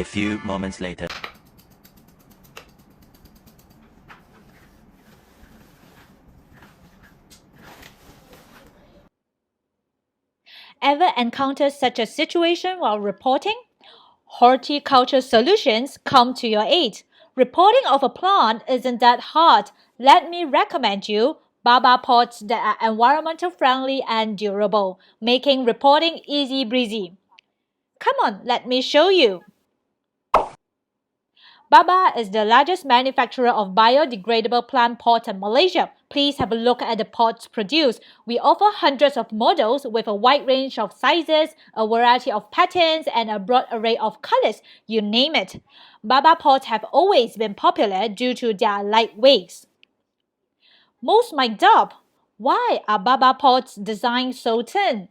A few moments later. Ever encounter such a situation while reporting? Horticulture solutions come to your aid. Reporting of a plant isn't that hard. Let me recommend you babapots that are environmental friendly and durable, making reporting easy breezy. Come on, let me show you. Baba is the largest manufacturer of biodegradable plant pots in Malaysia. Please have a look at the pots produced. We offer hundreds of models with a wide range of sizes, a variety of patterns, and a broad array of colors. You name it. Baba pots have always been popular due to their light weight. Most might doubt, why are Baba pots designed so thin?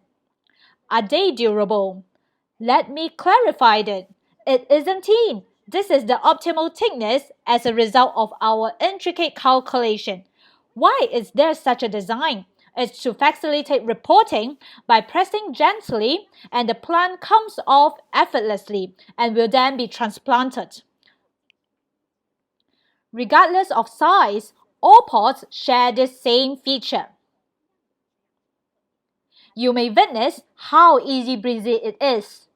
Are they durable? Let me clarify that. It isn't thin. This is the optimal thickness as a result of our intricate calculation. Why is there such a design? It's to facilitate reporting by pressing gently and the plant comes off effortlessly and will then be transplanted. Regardless of size, all pots share this same feature. You may witness how easy breezy it is.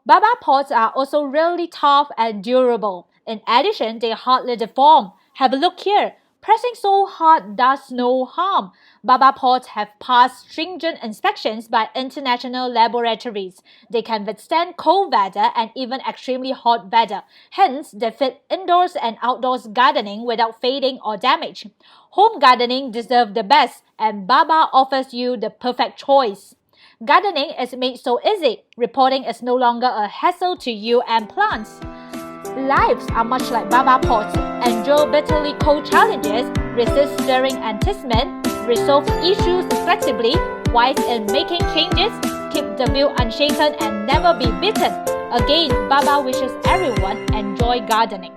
Baba pots are also really tough and durable. In addition, they hardly deform. Have a look here. Pressing so hard does no harm. Baba pots have passed stringent inspections by international laboratories. They can withstand cold weather and even extremely hot weather. Hence, they fit indoors and outdoors gardening without fading or damage. Home gardening deserves the best, and Baba offers you the perfect choice. Gardening is made so easy. Reporting is no longer a hassle to you and plants. Lives are much like Baba pots. Endure bitterly cold challenges, resist stirring enticement, resolve issues flexibly, wise in making changes, keep the view unshaken and never be beaten. Again, Baba wishes everyone enjoy gardening.